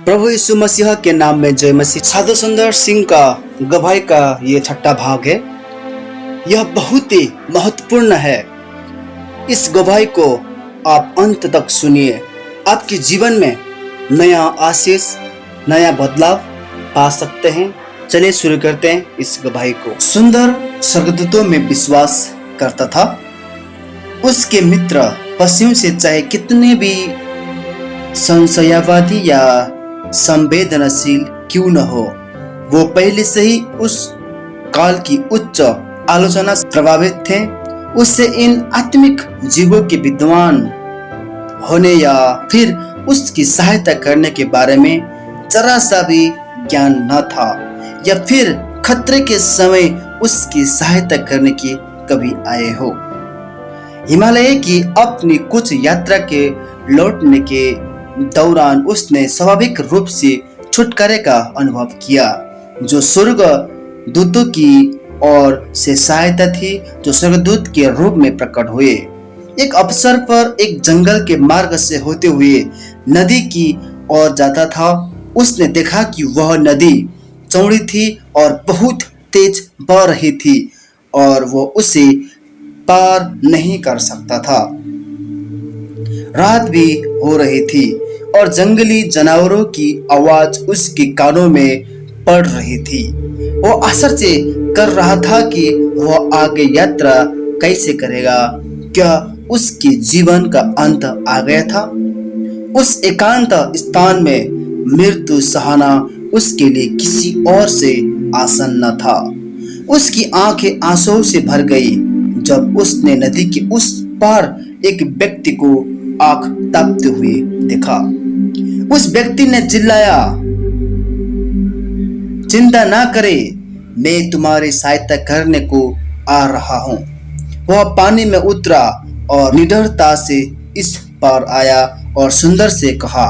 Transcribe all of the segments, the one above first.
प्रभु यीशु मसीह के नाम में जय मसीह। साधु सुंदर सिंह का गवाही का ये छठा भाग है। यह बहुत ही महत्वपूर्ण है। इस गवाही को आप अंत तक सुनिए। आपके जीवन में नया आशीष, नया बदलाव पा सकते हैं। चलिए शुरू करते हैं इस गवाही को। सुंदर स्वर्गदूतों में विश्वास करता था। उसके मित्र पश्चिम से चाहे कितने भी संशयवादी या संवेदनशील क्यों न हो, वो पहले से ही उस काल की उच्च आलोचना से प्रभावित थे। उससे इन आत्मिक जीवों के विद्वान होने या फिर उसकी सहायता करने के बारे में जरा सा भी ज्ञान न था, या फिर खतरे के समय उसकी सहायता करने की कभी आए हो। हिमालय की अपनी कुछ यात्रा के लौटने के दौरान उसने स्वाभाविक रूप से छुटकारे का अनुभव किया, जो स्वर्ग दूतों की ओर से सहायता थी, जो स्वर्गदूत के रूप में प्रकट हुए। एक अवसर पर एक जंगल के मार्ग से होते हुए नदी की ओर जाता था। उसने देखा कि वह नदी चौड़ी थी और बहुत तेज बह रही थी और वो उसे पार नहीं कर सकता था। रात भी हो रही थी और जंगली जानवरों की आवाज उसके कानों में पड़ रही थी। वो आश्चर्य कर रहा था कि वह आगे यात्रा कैसे करेगा। क्या उसके जीवन का अंत आ गया था? उस एकांत स्थान में मृत्यु सहना उसके लिए किसी और से आसान न था। उसकी आंखें आंसुओं से भर गई जब उसने नदी के उस पार एक व्यक्ति को आंख ताकते हुए देखा। उस व्यक्ति ने चिल्लाया, चिंता ना करे, मैं तुम्हारी सहायता करने को आ रहा हूं। वह पानी में उतरा और निडरता से इस पार आया और सुंदर से कहा,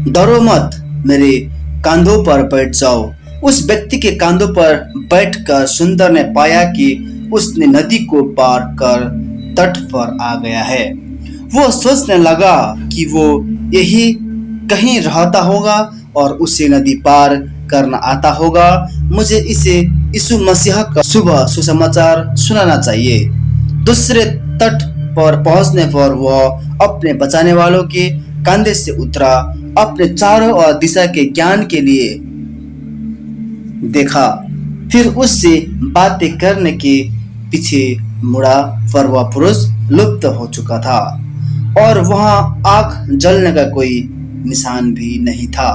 डरो मत, मेरे कंधों पर बैठ जाओ। उस व्यक्ति के कंधों पर बैठकर सुंदर ने पाया कि उसने नदी को पार कर तट पर आ गया है। वो सोचने लगा कि वो यही कहीं रहता होगा और उसे नदी पार करना आता होगा। मुझे इसे यीशु मसीह का शुभ सुसमाचार सुनाना चाहिए। दूसरे तट पर पहुंचने पर वह अपने बचाने वालों के कंधे से उतरा, अपने चारों ओर दिशा के ज्ञान के लिए देखा, फिर उससे बातें करने के पीछे मुड़ा, पर वह पुरुष लुप्त हो चुका था और वहां आग जलने का कोई निशान भी नहीं था।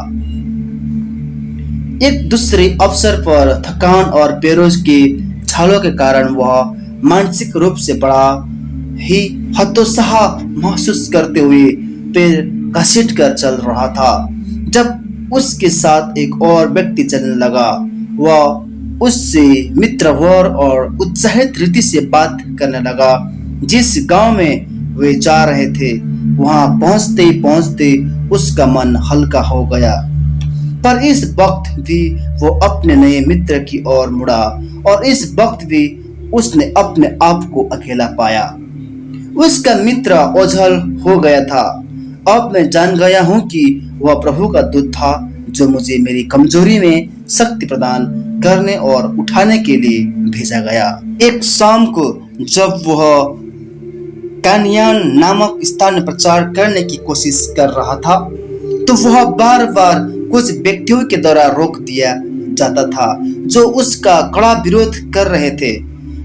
एक दूसरे अवसर पर थकान और पैरों के छालों के कारण वह मानसिक रूप से बड़ा ही हतोत्साह महसूस करते हुए पैर घसीट कर चल रहा था। जब उसके साथ एक और व्यक्ति चलने लगा, वह उससे मित्रवर और उत्साहित रीति से बात करने लगा। जिस गांव में वे जा रहे थे, वहां पहुंचते ही पहुंचते उसका मन हल्का हो गया। पर इस वक्त भी वो अपने नए मित्र की ओर मुड़ा और इस वक्त भी उसने अपने आप को अकेला पाया। उसका मित्र ओझल हो गया था। अब मैं जान गया हूं कि वह प्रभु का दूत था, जो मुझे मेरी कमजोरी में शक्ति प्रदान करने और उठाने के लिए भेजा गया। एक शाम को जब वह कानियान नामक स्थान में प्रचार करने की कोशिश कर रहा था, तो वह बार बार कुछ व्यक्तियों के द्वारा रोक दिया जाता था जो उसका कड़ा विरोध कर रहे थे।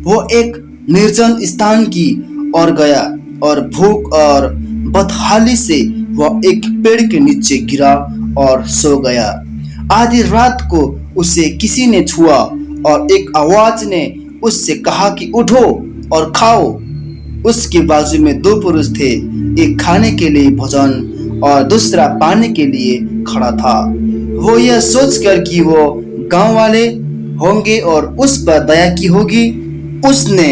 वो एक निर्जन स्थान की ओर गया और भूख और बदहाली से वह एक पेड़ के नीचे गिरा और सो गया। आधी रात को उसे किसी ने छुआ और एक आवाज ने उससे कहा कि उठो और खाओ। उसके बाजू में दो पुरुष थे, एक खाने के लिए भोजन और दूसरा पाने के लिए खड़ा था। वो यह सोचकर कि वो गांव वाले होंगे और उस पर दया की होगी, उसने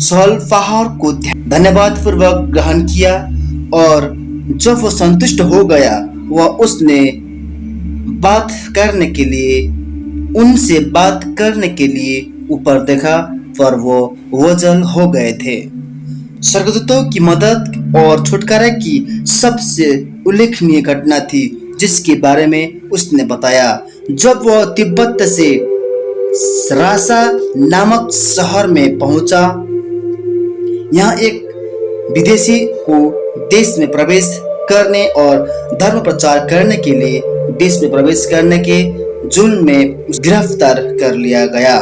स्वल्पाहार को धन्यवाद पूर्वक ग्रहण किया और जब वो संतुष्ट हो गया, वह उनसे बात करने के लिए ऊपर देखा, पर वो ओझल हो गए थे। स्वर्गदूतों की मदद और छुटकारा की सबसे उल्लेखनीय घटना थी, जिसके बारे में उसने बताया। जब वह तिब्बत से रासा नामक शहर में पहुंचा, यहाँ एक विदेशी को देश में प्रवेश करने और धर्म प्रचार करने के लिए देश में प्रवेश करने के जुर्म में गिरफ्तार कर लिया गया।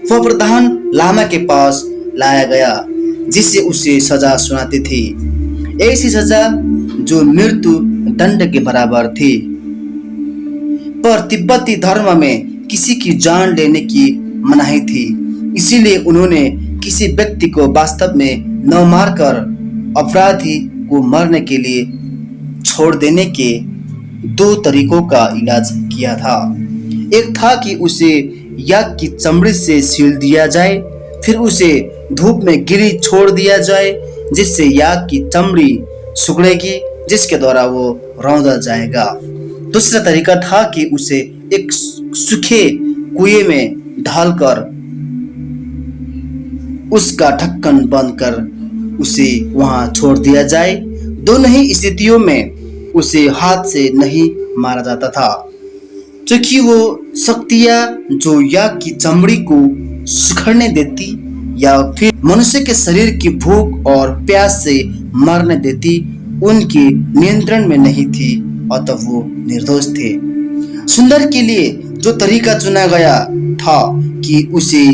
वह प्रधान लामा के पास लाया गया, जिससे उसे सजा सुनाती थी, ऐसी सजा जो मृत्यु दंड के बराबर थी। पर तिब्बती धर्म में किसी की जान लेने की मनाही थी, इसीलिए उन्होंने किसी व्यक्ति को वास्तव में न मारकर अपराधी को मरने के लिए छोड़ देने के दो तरीकों का इलाज किया था। एक था कि उसे याक की चमड़ी से सील दिया जाए, फिर उसे धूप में गिरी छोड़ दिया जाए, जिससे याक की चमड़ी सुखड़ेगी, जिसके द्वारा वो रौंदा जाएगा। दूसरा तरीका था कि उसे एक सूखे कुएं में ढालकर उसका ढक्कन बंद कर उसे वहां छोड़ दिया जाए। दोनों ही स्थितियों में उसे हाथ से नहीं मारा जाता था, क्योंकि वो शक्तियां जो याक की चमड़ी को सुखड़ने देती या फिर मनुष्य के शरीर की भूख और प्यास से मरने देती, उनके नियंत्रण में नहीं थी, अतः वो निर्दोष थे। सुंदर के लिए जो तरीका चुना गया था कि उसे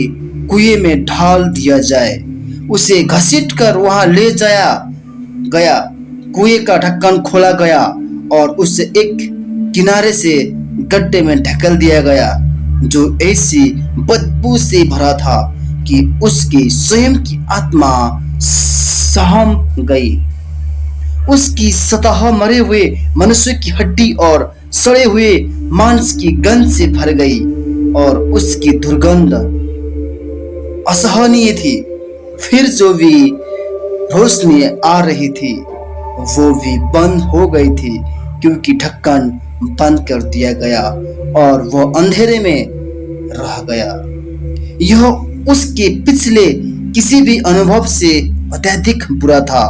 कुएं में ढाल दिया जाए, उसे घसीटकर वहां ले जाया गया। कुएं का ढक्कन खोला गया और उसे एक किनारे से गड्ढे में ढकेल दिया गया, जो ऐसी बदबू से भरा था कि उसकी स्वयं की आत्मा सहम गई। उसकी सतह मरे हुए मनुष्य की हड्डी और सड़े हुए मांस की गंध से भर गई और उसकी दुर्गंध असहनीय थी। फिर जो भी रोशनी आ रही थी वो भी बंद हो गई थी, क्योंकि ढक्कन बंद कर दिया गया और वो अंधेरे में रह गया। यह उसके पिछले किसी भी अनुभव से अत्यधिक बुरा था।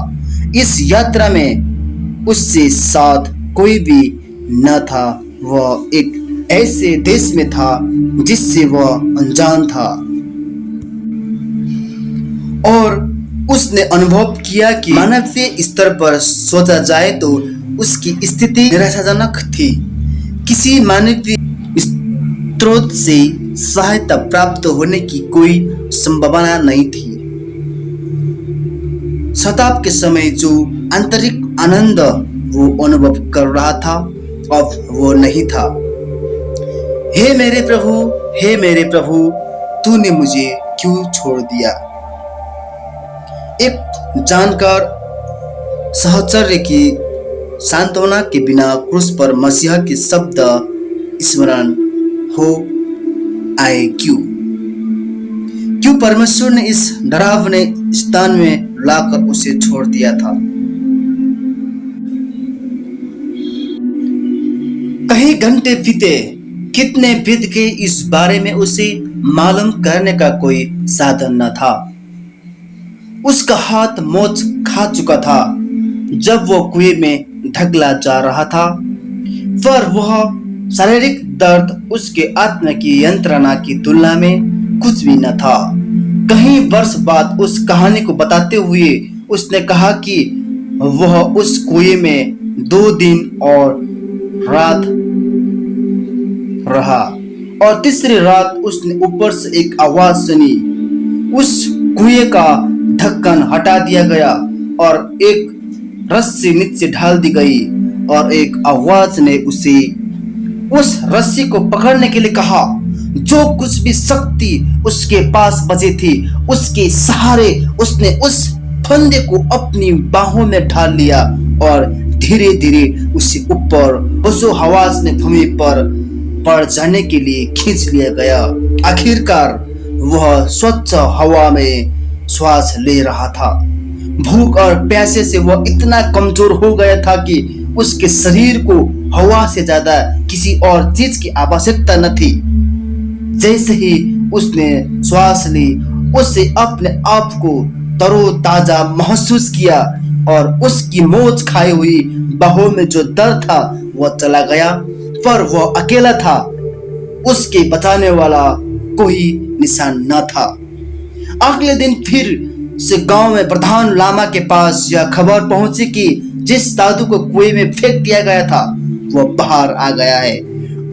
इस यात्रा में उससे साथ कोई भी न था। वह एक ऐसे देश में था जिससे वह अनजान था और उसने अनुभव किया कि मानवीय स्तर पर सोचा जाए तो उसकी स्थिति निराशाजनक थी। किसी मानवीय स्रोत से सहायता प्राप्त होने की कोई संभावना नहीं थी। शताब्दी के समय जो आंतरिक आनंद वो अनुभव कर रहा था, अब वो नहीं था। हे मेरे प्रभु, तूने मुझे क्यों छोड़ दिया? एक जानकार सहचर्य की सांत्वना के बिना क्रूस पर मसीहा के शब्द स्मरण हो आए। क्यों परमेश्वर ने इस डरावने स्थान में लाकर उसे छोड़ दिया था? कई घंटे बीते, कितने बीत गए, इस बारे में उसे मालूम करने का कोई साधन न था। उसका हाथ मोच खा चुका था जब वो कुएं में ढकला जा रहा था, पर वह शारीरिक दर्द उसके आत्मा की यंत्रणा की तुलना में कुछ भी न था। कई वर्ष बाद उस कहानी को बताते हुए उसने कहा कि वह उस कुएं में 2 दिन और रात रहा और तीसरी रात उसने ऊपर से एक आवाज सुनी। उस कुएं का ढक्कन हटा दिया गया और एक रस्सी नीचे ढाल दी गई और एक आवाज ने उसे उस रस्सी को पकड़ने के लिए कहा। जो कुछ भी शक्ति उसके पास बची थी, उसके सहारे उसने उस फंदे को अपनी बाहों में ढाल लिया और धीरे धीरे उसे ऊपर बसो हवास ने भूमि पर पड़ जाने के लिए खींच लिया गया। आखिरकार वह स्वच्छ हवा में श्वास ले रहा था। भूख और प्यासे से वह इतना कमजोर हो गया था कि उसके शरीर को हवा से ज्यादा किसी और चीज की आवश्यकता न थी। जैसे ही उसने श्वास ली उससे अपने आप को तरोताजा महसूस किया और उसकी मौज खाई हुई बाहों में जो दर्द था वह चला गया, पर वह अकेला था। उसके बचाने वाला कोई निशान न था। अगले दिन फिर से गांव में प्रधान लामा के पास यह खबर पहुंची कि जिस साधु को कुएं में फेंक दिया गया था वह बाहर आ गया है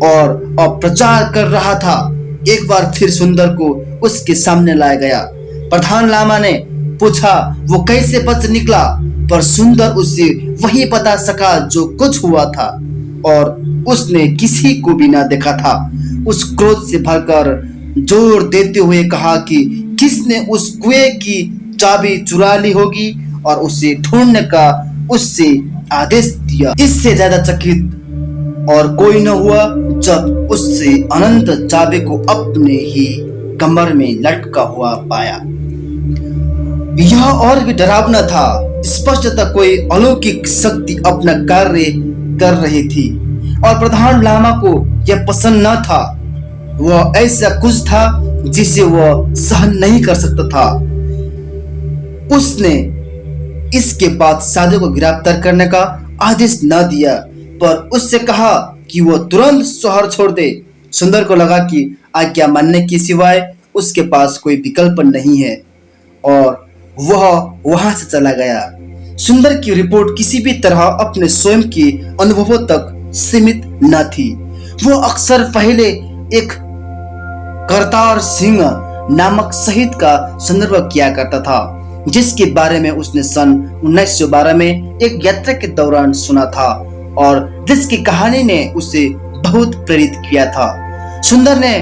और अब प्रचार कर रहा था। एक बार फिर सुंदर को उसके सामने लाया गया। प्रधान लामा ने पूछा वो कैसे बच निकला, पर सुंदर उसे वही बता सका जो कुछ हुआ था और उसने किसी को भी ना देखा था। उस क्रोध से भरकर जोर देते हुए कहा कि किसने उस कुएं की चाबी चुरा ली होगी और उसे ढूंढने का उससे आदेश दिया। इससे ज्यादा चकित और कोई न हुआ जब उससे अनंत चाबी को अपने ही कमर में लटका हुआ पाया। यह और भी डरावना था। स्पष्टतः कोई अलौकिक शक्ति अपना कार्य कर रही थी और प्रधान लामा को यह पसंद न था। वह ऐसा कुछ था जिसे वह सहन नहीं कर सकता था। उसने इसके बाद साधु को गिरफ्तार करने का आदेश न दिया, पर उससे कहा कि वह तुरंत शहर छोड़ दे। सुंदर को लगा कि आज्ञा मानने के सिवाय उसके पास कोई विकल्प नहीं है और वह वहां से चला गया। सुंदर की रिपोर्ट किसी भी तरह अपने स्वयं के अनुभवों तक सीमित न थी। वो अक्सर पहले एक करतार सिंह नामक शहीद का संदर्भ किया करता था, जिसके बारे में उसने सन 1912 में एक यात्रा के दौरान सुना था और जिसकी कहानी ने उसे बहुत प्रेरित किया था। सुंदर ने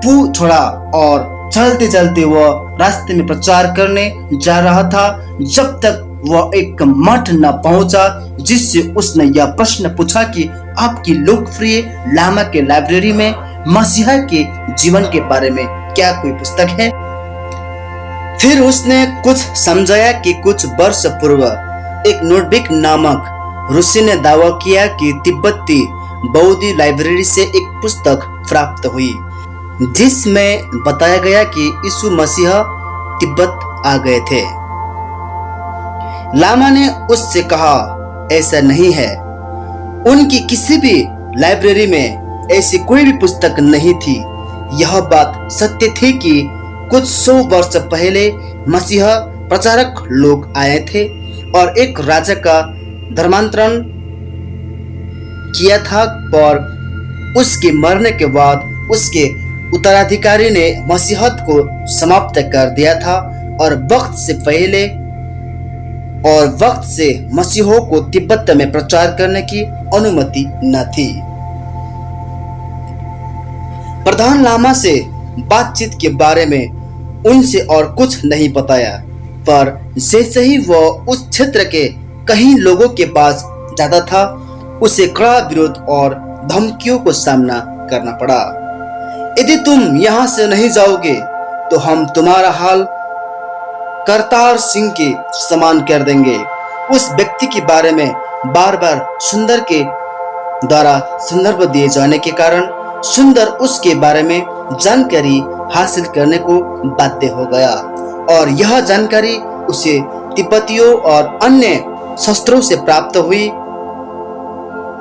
पू छोड़ा और चलते चलते वह रास्ते में प्रचार करने जा रहा था जब तक वह एक मठ न पहुंचा, जिससे उसने यह प्रश्न पूछा कि आपकी लोकप्रिय लामा के लाइब्रेरी में मसीहा के जीवन के बारे में क्या कोई पुस्तक है। फिर उसने कुछ समझाया कि कुछ वर्ष पूर्व एक नोटबिक नामक ऋषि ने दावा किया कि तिब्बती बौद्ध लाइब्रेरी से एक पुस्तक प्राप्त हुई जिसमें बताया गया कि यीशु मसीह तिब्बत आ गए थे। लामा ने उससे कहा ऐसा नहीं है, उनकी किसी भी लाइब्रेरी में ऐसी कोई भी पुस्तक नहीं थी। यह बात सत्य थी कि कुछ 100 वर्ष पहले मसीह प्रचारक लोग आए थे और एक राजा का धर्मांतरण किया था, पर उसके मरने के बाद उसके उत्तराधिकारी ने मसीहत को समाप्त कर दिया था और वक्त से मसीहों को तिब्बत में प्रचार करने की अनुमति न थी। प्रधान लामा से बातचीत के बारे में उनसे और कुछ नहीं बताया, पर जैसे ही वह उस क्षेत्र के कई लोगों के पास जाता था उसे कड़ा विरोध और धमकियों को सामना करना पड़ा। यदि तुम यहाँ से नहीं जाओगे तो हम तुम्हारा हाल करतार सिंह के समान कर देंगे। उस व्यक्ति के बारे में बार बार सुंदर के द्वारा संदर्भ दिए जाने के कारण सुंदर उसके बारे में जानकारी हासिल करने को बाध्य हो गया और यह जानकारी उसे तिब्बतियों और अन्य शस्त्रों से प्राप्त हुई,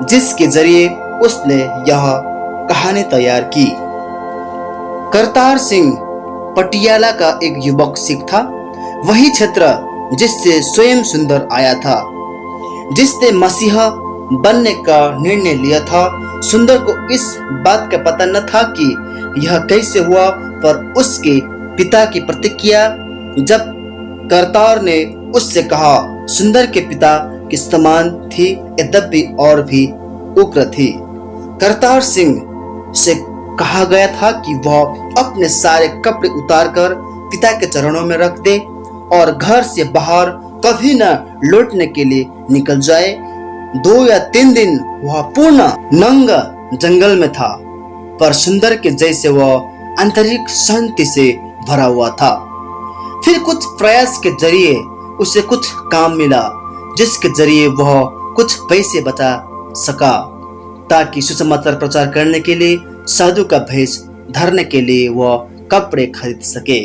जिसके जरिए उसने यह कहानी तैयार की। करतार सिंह पटियाला का एक युवक सिख था, वही क्षेत्र जिससे स्वयं सुंदर आया था, जिसने मसीहा बनने का निर्णय लिया था। सुंदर को इस बात का पता न था कि यह कैसे हुआ, पर उसके पिता की प्रतिक्रिया जब करतार ने उससे कहा सुंदर के पिता के समान थी, यद्यपि और भी उग्र थी। करतार सिंह से कहा गया था कि वह अपने सारे कपड़े उतारकर पिता के चरणों में रख दे और घर से बाहर कभी न लौटने के लिए निकल जाए। 2 या 3 दिन वह पूर्ण नंगा जंगल में था, पर सुंदर के जैसे वह आंतरिक शांति से भरा हुआ था। फिर कुछ प्रयास के जरिए उसे कुछ काम मिला, जिसके जरिए वह कुछ पैसे बचा सका ताकि सुसमाचार प्रचार करने के लिए साधु का भेष धरने के लिए वह कपड़े खरीद सके।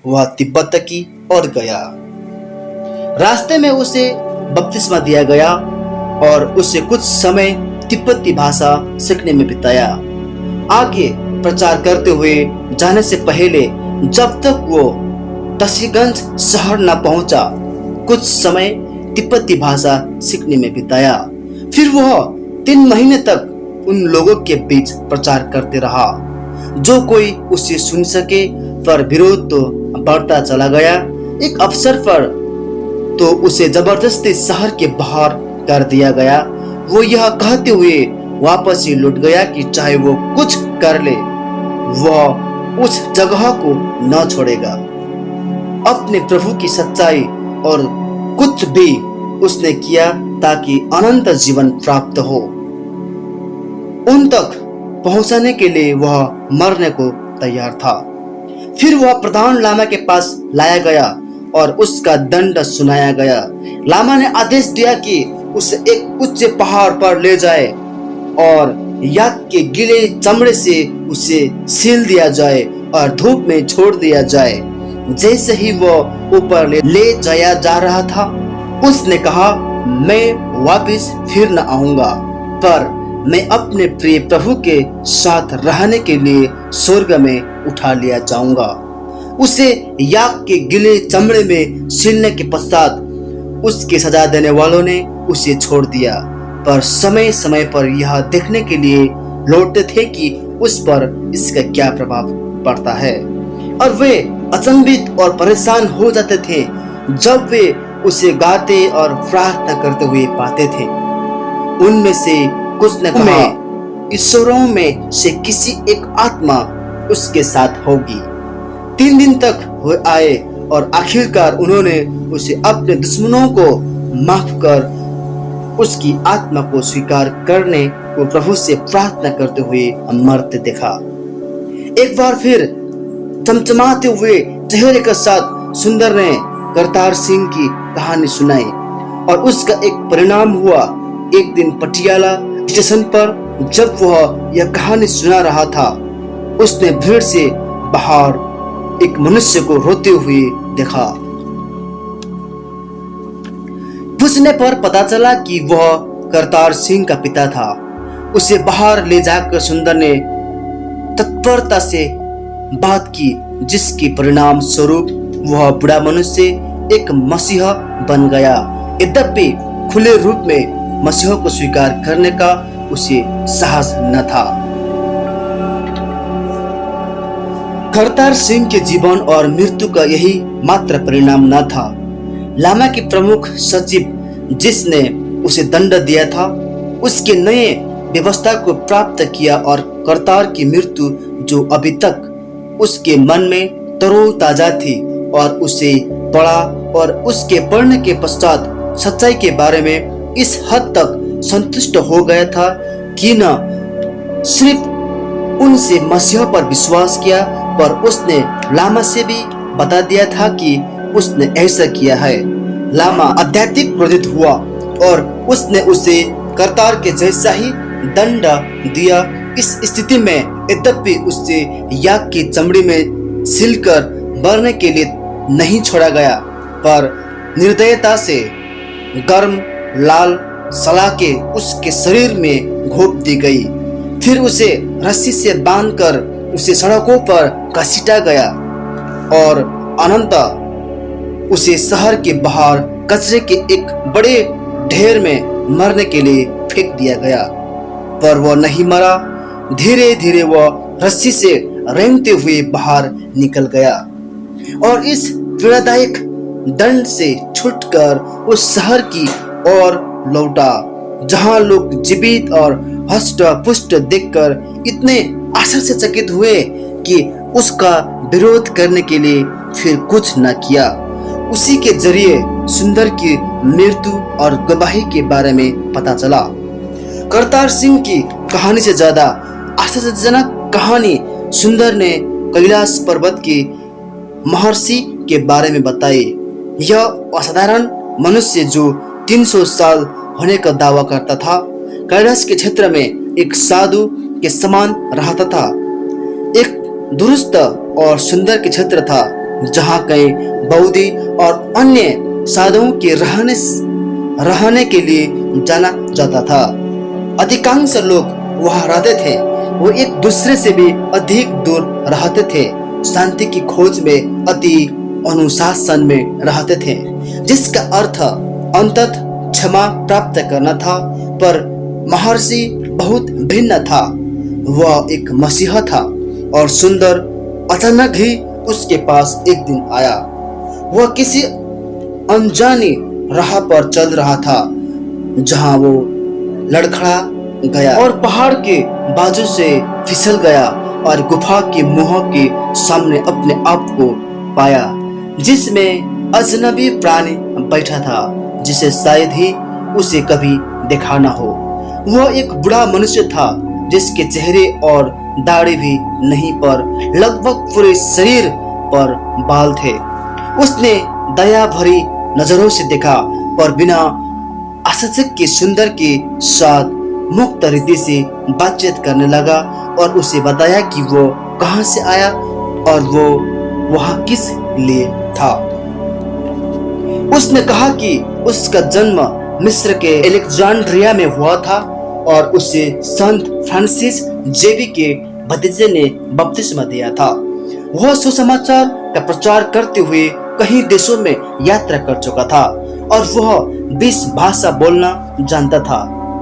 वह तिब्बत की ओर गया। रास्ते में उसे बपतिस्मा दिया गया और उसे कुछ समय तिब्बती भाषा सीखने में बिताया। आगे प्रचार करते हुए जाने से पहले जब तक वो तसीगंज शहर न पहुंचा, कुछ समय तिब्बती भाषा सीखने में बिताया। फिर वह 3 महीने तक उन लोगों के बीच प्रचार करते रहा। जो कोई उसे सुन सके, पर विरोध तो बढ़ता चला गया। एक अवसर पर तो उसे जबरदस्ती शहर के बाहर कर दिया गया। वो यह कहते हुए वापस ही लौट गया कि चाहे वो कुछ कर ले, वह उस जगह को न छोड़ेगा। अपने प्रभु की सच्चाई और कुछ भी उसने किया ताकि अनंत जीवन प्राप्त हो। उन तक पहुंचाने के लिए वह मरने को तैयार था। फिर वह प्रधान लामा के पास लाया गया और उसका दंड सुनाया गया। लामा ने आदेश दिया कि उसे एक उच्च पहाड़ पर ले जाए और याक के गीले चमड़े से उसे सील दिया जाए और धूप में छोड़ दिया जाए। जैसे ही वो ऊपर ले जाया जा रहा था, उसने कहा, मैं वापस फिर न आऊंगा, पर मैं अपने प्रिय प्रभु के साथ रहने के लिए स्वर्ग में उठा लिया जाऊंगा। उसे याक के गीले चमड़े में सीलने के पश्चात उसकी सजा देने वालों ने उसे छोड़ दिया, पर समय समय पर यह देखने के लिए लौटते थे कि उस पर इसका क्या प्रभाव पड़ता है, और वे अचंभित और परेशान हो जाते थे जब वे उसे गाते और प्रार्थना करते हुए पाते थे। उनमें से कुछ ने कहा, ईश्वरों में से किसी एक आत्मा उसके साथ होगी। 3 दिन तक वो आए और आखिरकार उन्होंने उसे अपने दुश्मनों को माफ कर उसकी आत्मा को स्वीकार करने को प्रभु से प्रार्थना करते हुए मरते देखा। एक बार फिर चमचमाते हुए चेहरे के साथ सुंदर ने करतार सिंह की कहानी सुनाई और उसका एक परिणाम हुआ। एक दिन पटियाला स्टेशन पर जब वह यह कहानी सुना रहा था, उसने भीड़ से बाहर एक मनुष्य को रोते हुए देखा। पूछने पर पता चला कि वह करतार सिंह का पिता था। उसे बाहर ले जाकर सुंदर ने तत्परता से बात की, जिसके परिणाम स्वरूप वह बुरा मनुष्य एक मसीहा बन गया। यद्यपि खुले रूप में मसीह को स्वीकार करने का उसे साहस न था। करतार सिंह के जीवन और मृत्यु का यही मात्र परिणाम न था। लामा के प्रमुख सचिव जिसने उसे दंड दिया था, उसके नए व्यवस्था को प्राप्त किया और करतार की मृत्यु जो अभी तक उसके मन में तरोताजा थी और उसे पढ़ा और उसके पढ़ने के पश्चात सच्चाई के बारे में इस हद तक संतुष्ट हो गया था कि न सिर्फ उनसे मसीह पर विश्वास किया, पर उसने लामा से भी बता दिया था कि उसने ऐसा किया है। लामा अत्यधिक क्रोधित हुआ और उसने उसे करतार के जैसा ही दंड दिया। इस स्थिति में यद्यपि उससे याक की चमड़ी में सिलकर मरने के लिए नहीं छोड़ा गया, पर निर्दयता से गर्म लाल सलाखें उसके शरीर में घोंप दी गई। फिर उसे रस्सी से बांधकर उसे सड़कों पर घसीटा गया और अनंत उसे शहर के बाहर कचरे के एक बड़े ढेर में मरने के लिए फेंक दिया गया, पर वह नहीं मरा। धीरे धीरे वह रस्सी से रेंगते हुए बाहर निकल गया और इस पीड़ादायक दंड से छूटकर उस शहर की ओर लौटा जहां लोग जीवित और हष्ट पुष्ट देखकर इतने आश्चर्यचकित हुए कि उसका विरोध करने के लिए फिर कुछ न किया। उसी के जरिए सुंदर की मृत्यु और गवाही के बारे में पता चला। करतार सिंह की कहानी से ज्यादा आश्चर्यजनक कहानी सुंदर ने कैलाश पर्वत की महर्षि के बारे में बताई। यह असाधारण मनुष्य जो 300 साल होने का दावा करता था, कैलाश के क्षेत्र में एक साधु के समान रहता था। एक दुरुस्त और सुंदर के क्षेत्र था जहाँ कई बौद्धि और अन्य साधुओं के रहने के लिए जाना जाता था। अधिकांश लोग वहाँ रहते थे, वो एक दूसरे से भी अधिक दूर रहते थे, शांति की खोज में अति अनुशासन में रहते थे, जिसका अर्थ अंततः क्षमा प्राप्त करना था। पर महर्षि बहुत भिन्न था। वह एक मसीहा था और सुंदर अचानक ही उसके पास एक दिन आया। वह किसी अनजानी राह पर चल रहा था, जहां वो लड़खड़ा गया और पहाड़ के बाजू से फिसल गया और गुफा के मुंह के सामने अपने आप को पाया, जिसमें अजनबी प्राणी बैठा था, जिसे शायद ही उसे कभी देखा न हो। वह एक बूढ़ा मनुष्य था, जिसके चेहरे और दाढ़ी भी नहीं, पर लगभग पूरे शरीर पर बाल थे। उसने दया भरी नजरों से देखा और बिना आश्चर्य के सुंदर के साथ मुक्त रीति से बातचीत करने लगा और उसे बताया कि वो कहां से आया और वो वहां किस लिए था। उसने कहा कि उसका जन्म मिस्र के अलेक्जेंड्रिया में हुआ था और उसे संत फ्रांसिस जेवी के भतीजे ने बपतिस्मा दिया था। वह सुसमाचार का प्रचार करते हुए कई देशों में यात्रा कर चुका था और वह 20 भाषा बोलना जानता था।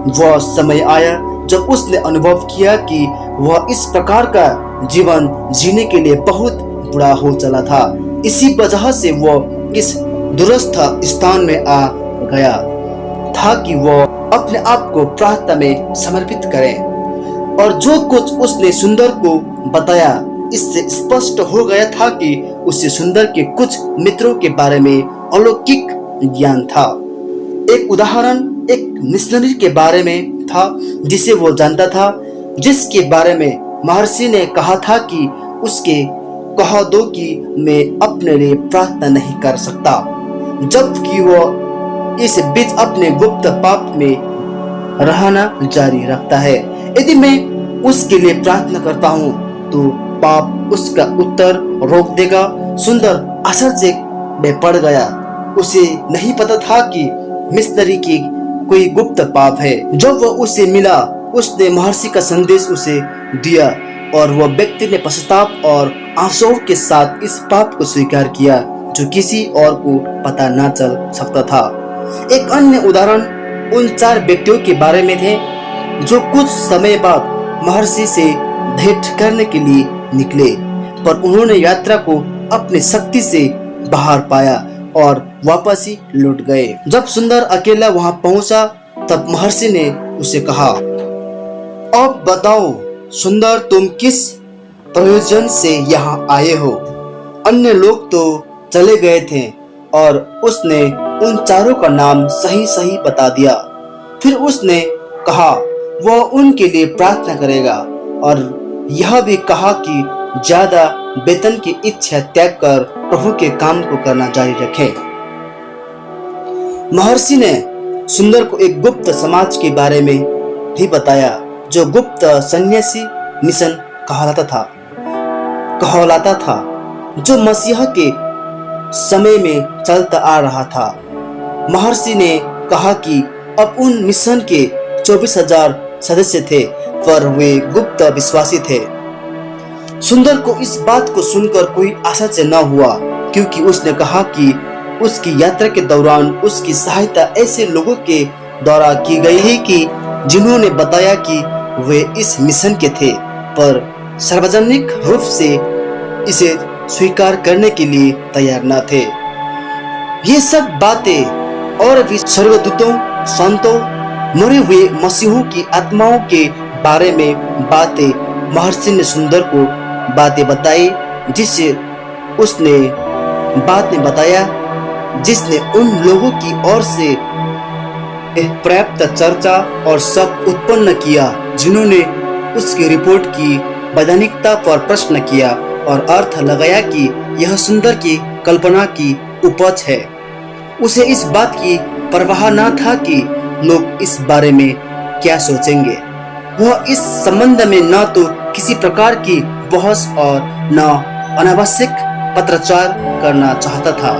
वह समय आया जब उसने अनुभव किया कि वह इस प्रकार का जीवन जीने के लिए बहुत बुरा हो चला था। इसी वजह से वह इस दूरस्थ स्थान में आ गया था कि वह अपने आप को प्रार्थना में समर्पित करे। और जो कुछ उसने सुंदर को बताया, इससे स्पष्ट हो गया था कि उसे सुंदर के कुछ मित्रों के बारे में अलौकिक ज्ञान था। एक उदाहरण एक मिशनरी के बारे में था जिसे वो जानता था, जिसके बारे में महर्षि ने कहा था कि उसके कह दो कि मैं अपने लिए प्रार्थना नहीं कर सकता, जबकि वो इस बीच अपने गुप्त पाप में रहना जारी रखता है। यदि मैं उसके लिए प्रार्थना करता हूँ तो पाप उसका उत्तर रोक देगा। सुंदर आश्चर्य में पड़ गया। उसे नहीं पता था कि मिशनरी की कोई गुप्त पाप है। जब वह उसे मिला, उसने महर्षि का संदेश उसे दिया और वह व्यक्ति ने पश्चाताप और आंसुओं के साथ इस पाप को स्वीकार किया जो किसी और को पता न चल सकता था। एक अन्य उदाहरण उन 4 व्यक्तियों के बारे में थे जो कुछ समय बाद महर्षि से भेंट करने के लिए निकले, पर उन्होंने यात्रा को अपनी शक्ति से बाहर पाया और वापस ही लौट गए। जब सुंदर अकेला वहां पहुंचा तब महर्षि ने उसे कहा, अब बताओ सुंदर, तुम किस प्रयोजन से यहाँ आए हो? अन्य लोग तो चले गए थे और उसने उन 4 का नाम सही सही बता दिया। फिर उसने कहा वह उनके लिए प्रार्थना करेगा और यह भी कहा कि ज्यादा वेतन की इच्छा त्याग कर प्रभु के काम को करना जारी रखे। महर्षि ने सुंदर को एक गुप्त समाज के बारे में भी बताया जो गुप्त सन्यासी मिशन कहलाता था, जो मसीहा के समय में चलता आ रहा था। महर्षि ने कहा कि अब उन मिशन के 24,000 सदस्य थे, पर वे गुप्त विश्वासी थे। सुंदर को इस बात को सुनकर कोई आश्चर्य न हुआ, क्योंकि उसने कहा कि उसकी यात्रा के दौरान उसकी सहायता ऐसे लोगों के द्वारा की गई है कि जिन्होंने बताया कि वे इस मिशन के थे, पर सार्वजनिक रूप से इसे स्वीकार करने के लिए तैयार न थे। ये सब बातें और भी स्वर्गदूतों, संतों, मरे हुए मसीहों की आत्माओं के बारे में बातें महर्षि ने सुंदर को बातें बताई, जिसे उसने बाद में बताया, जिसने उन लोगों की ओर से पर्याप्त चर्चा और शक उत्पन्न किया जिन्होंने उसकी रिपोर्ट की वैधानिकता पर प्रश्न किया और अर्थ लगाया कि यह सुंदर की कल्पना की उपज है। उसे इस बात की परवाह न था कि लोग इस बारे में क्या सोचेंगे। वह इस संबंध में न तो किसी प्रकार की बहस और न अनावश्यक पत्राचार करना चाहता था।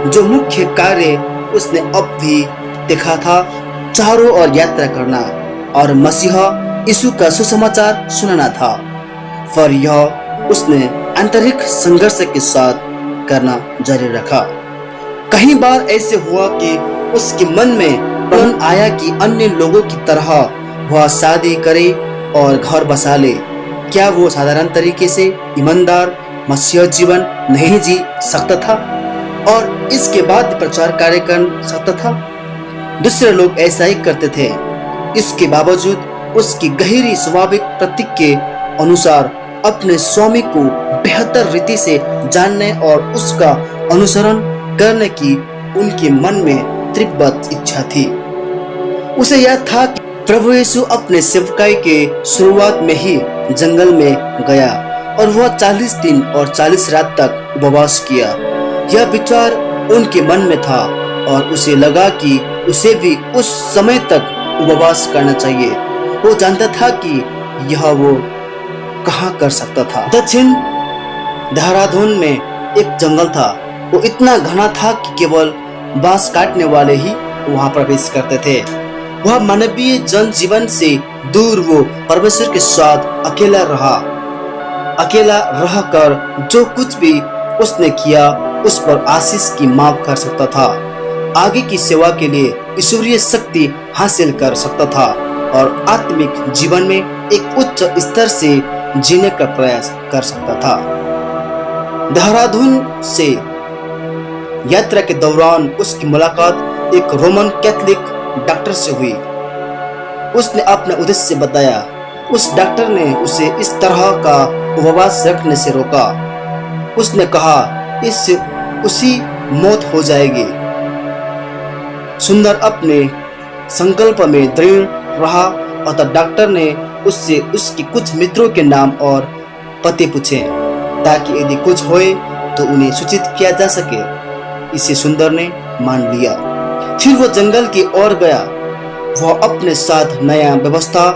जो मुख्य कार्य उसने अब भी देखा था, चारों ओर यात्रा करना और मसीहा यीशु का सुसमाचार सुनाना था। पर यह उसने आंतरिक संघर्ष के साथ करना जारी रखा। कई बार ऐसे हुआ कि उसके मन में प्रण आया कि अन्य लोगों की तरह वह शादी करे और घर बसा ले। क्या वो साधारण तरीके से ईमानदार मसीह जीवन नहीं जी सकता था और इसके बाद प्रचार कार्य कर सकता था? दूसरे लोग ऐसा ही करते थे। इसके बावजूद उसकी गहरी स्वाभाविक प्रतीक के अनुसार अपने स्वामी को बेहतर रीति से जानने और उसका अनुसरण करने की उनके मन में तीव्र इच्छा थी। उसे याद था कि प्रभु यीशु अपने सेवकाई के शुरुआत में ही जंगल में गया और वह 40 दिन और 40 रात तक उपवास किया। यह विचार उनके मन में था और उसे लगा कि उसे भी उस समय तक उपवास करना चाहिए। वो जानता था कि यह वो कहाँ कर सकता था। दक्षिण देहरादून में एक जंगल था। वो इतना घना था कि केवल बांस काटने वाले ही वहां प्रवेश करते थे। वह मानवीय जनजीवन से दूर वो परमेश्वर के साथ अकेला रहकर जो कुछ भी उसने किया उस पर आशीष की मांग कर सकता था, आगे की सेवा के लिए ईश्वरीय शक्ति हासिल कर सकता था और आत्मिक जीवन में एक उच्च स्तर से जीने का प्रयास कर सकता था। देहरादून से यात्रा के दौरान उसकी मुलाकात एक रोमन कैथोलिक डॉक्टर से हुई। उसने अपना उद्देश्य बताया। उस डॉक्टर ने उसे इस तरह का उपवास रखने से रोका। उसने कहा, इससे उसी मौत हो जाएगी। सुंदर अपने संकल्प में दृढ़ रहा। अतः डॉक्टर ने उससे उसके कुछ मित्रों के नाम और पते पूछे ताकि यदि कुछ होए तो उन्हें सूचित किया जा सके। इसे सुंदर ने मान लिया। फिर वो जंगल की ओर गया। वह अपने साथ नया व्यवस्था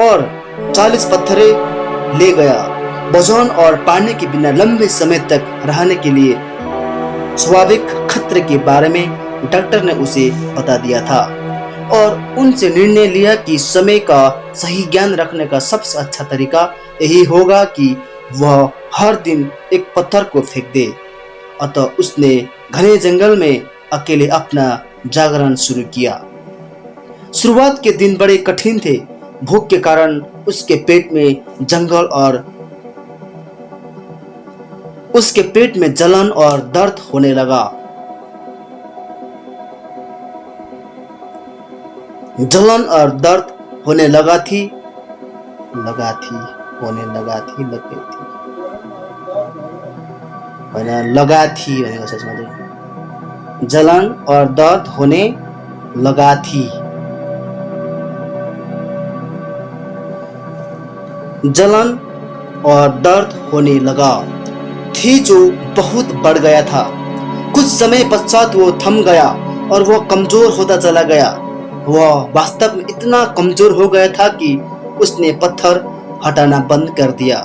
और 40 पत्थरें ले गया। भोजन और पानी के बिना लंबे समय तक रहने के लिए स्वाभाविक खतरे के बारे में डॉक्टर ने उसे बता दिया था और उनसे निर्णय लिया कि समय का सही ज्ञान रखने का सबसे अच्छा तरीका यही होगा कि वह हर दिन एक पत्थर को फेंक दे। अतः उसने घने जंगल में अकेले अपना जागरण शुरू किया। शुरुआत के दिन बड़े कठिन थे। भूख के कारण उसके पेट में जलन और दर्द होने लगा। जलन और दर्द होने लगा थी। जलन और दर्द होने लगा थी जो बहुत बढ़ गया था। कुछ समय पश्चात वो थम गया और वह कमजोर होता चला गया। वह वास्तव में इतना कमजोर हो गया था कि उसने पत्थर हटाना बंद कर दिया।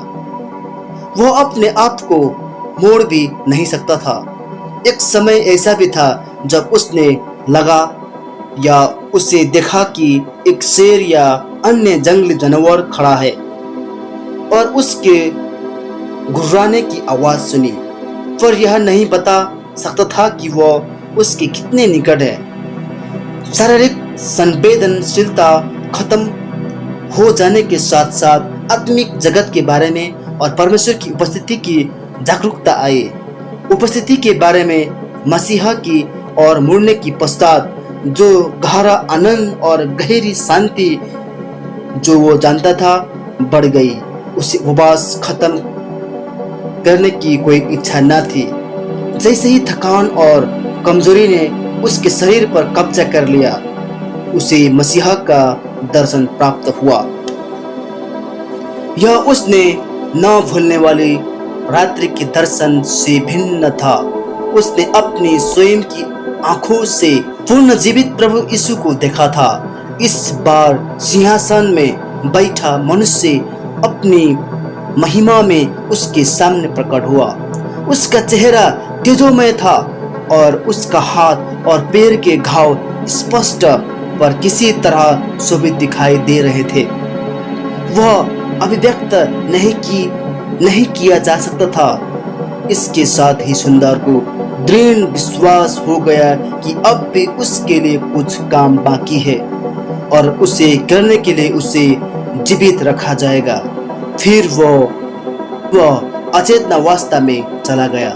वह अपने आप को मोड़ भी नहीं सकता था। एक समय ऐसा भी था जब उसने लगा या उसे देखा कि एक शेर या अन्य जंगली जानवर खड़ा है और उसके घुर्राने की आवाज सुनी, पर यह नहीं बता सकता था कि वह उसके कितने निकट है। शारीरिक संवेदनशीलता खत्म हो जाने के साथ साथ आत्मिक जगत के बारे में और परमेश्वर की उपस्थिति की जागरूकता आई। उपस्थिति के बारे में मसीहा की और मुड़ने की पश्चात जो गहरा आनंद और गहरी शांति जो वो जानता था बढ़ गई। उसे उपवास खत्म करने की कोई इच्छा न थी। जैसे ही थकान और कमजोरी ने उसके शरीर पर कब्जा कर लिया, उसे मसीहा का दर्शन प्राप्त हुआ। यह उसने न भूलने वाली रात्रि के दर्शन से भिन्न था। उसने अपनी स्वयं की आंखों से पूर्ण जीवित प्रभु यीशु को देखा था। इस बार सिंहासन में बैठा मनुष्य अपनी महिमा में उसके सामने प्रकट हुआ। उसका चेहरा तेजोमय था और उसका हाथ और पैर के घाव स्पष्ट पर किसी तरह शोभित दिखाई दे रहे थे। वह अभिव्यक्त नहीं किया जा सकता था। इसके साथ ही सुंदर को दृढ़ विश्वास हो गया कि अब भी उसके लिए कुछ काम बाकी है और उसे करने के लिए उसे जीवित रखा जाएगा। फिर वह अचेतनावस्था में चला गया।